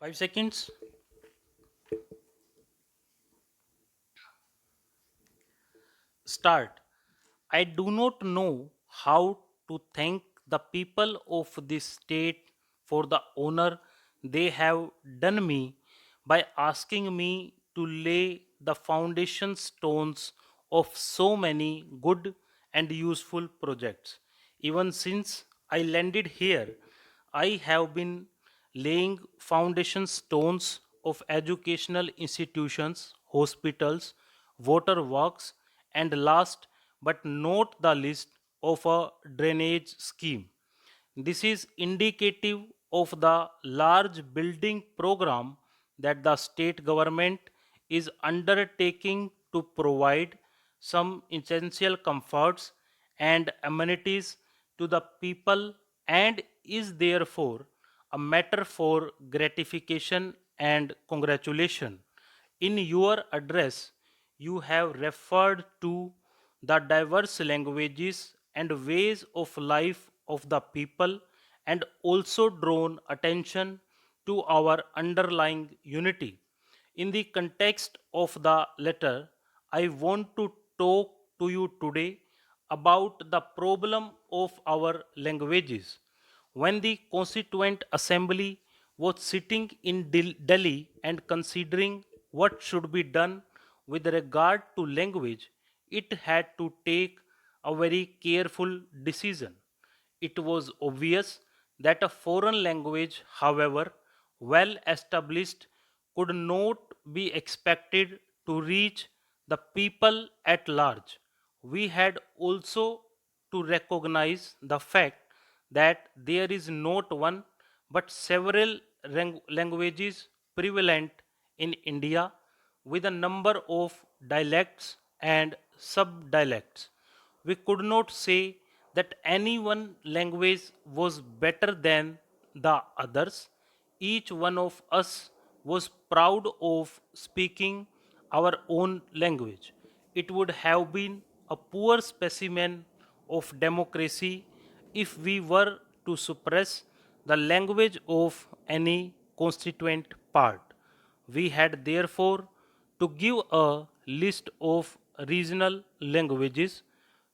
5 seconds. Start. I do not know how to thank the people of this state for the honor they have done me by asking me to lay the foundation stones of so many good and useful projects. Even since I landed here, I have been laying foundation stones of educational institutions, hospitals, water works, and last but not the least, of a drainage scheme. This is indicative of the large building program that the state government is undertaking to provide some essential comforts and amenities to the people and is therefore a matter for gratification and congratulation. In your address, you have referred to the diverse languages and ways of life of the people and also drawn attention to our underlying unity. In the context of the letter, I want to talk to you today about the problem of our languages. When the Constituent Assembly was sitting in Delhi and considering what should be done with regard to language, it had to take a very careful decision. It was obvious that a foreign language, however well established, could not be expected to reach the people at large. We had also to recognize the fact that there is not one but several languages prevalent in India with a number of dialects and subdialects. We could not say that any one language was better than the others. Each one of us was proud of speaking our own language. It would have been a poor specimen of democracy if we were to suppress the language of any constituent part. We had therefore to give a list of regional languages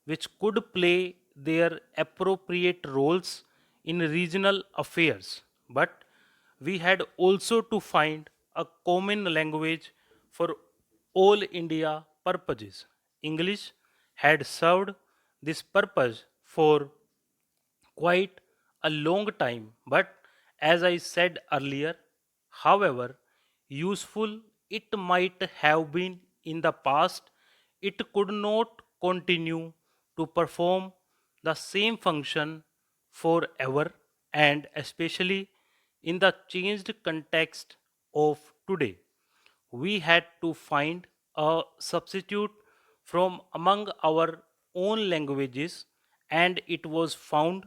which could play their appropriate roles in regional affairs. But we had also to find a common language for all India purposes. English had served this purpose for quite a long time, but as I said earlier, however useful it might have been in the past, it could not continue to perform the same function forever, and especially in the changed context of today. We had to find a substitute from among our own languages, and it was found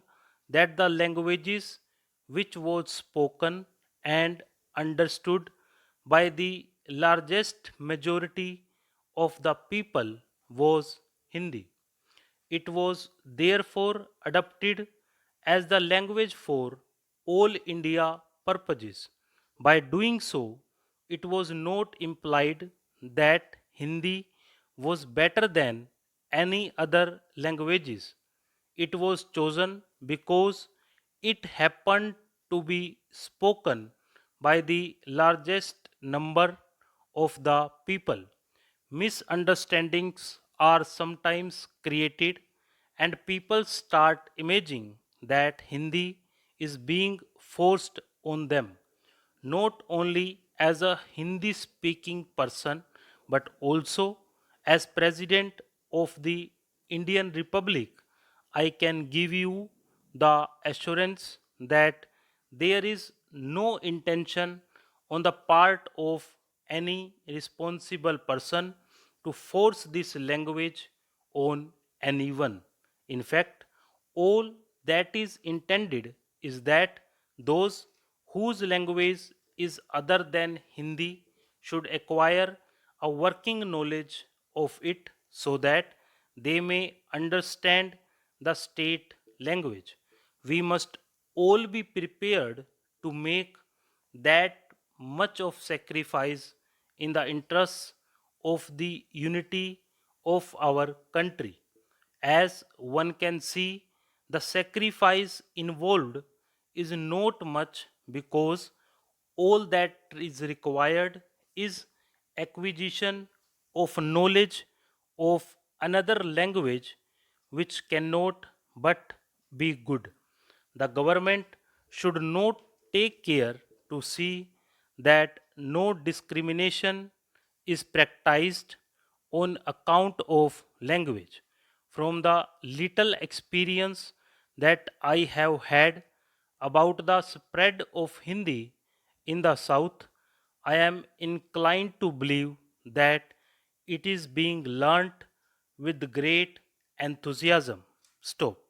that the languages which was spoken and understood by the largest majority of the people was Hindi. It was therefore adopted as the language for all India purposes. By doing so, it was not implied that Hindi was better than any other languages. It was chosen because it happened to be spoken by the largest number of the people. Misunderstandings are sometimes created, and people start imagining that Hindi is being forced on them, not only as a Hindi speaking person, but also as President of the Indian Republic. I can give you the assurance that there is no intention on the part of any responsible person to force this language on anyone. In fact, all that is intended is that those whose language is other than Hindi should acquire a working knowledge of it so that they may understand the state language. We must all be prepared to make that much of sacrifice in the interests of the unity of our country. As one can see, the sacrifice involved is not much because all that is required is acquisition of knowledge of another language which cannot but be good. The government should not take care to see that no discrimination is practiced on account of language. From the little experience that I have had about the spread of Hindi in the South, I am inclined to believe that it is being learnt with great enthusiasm. Stop.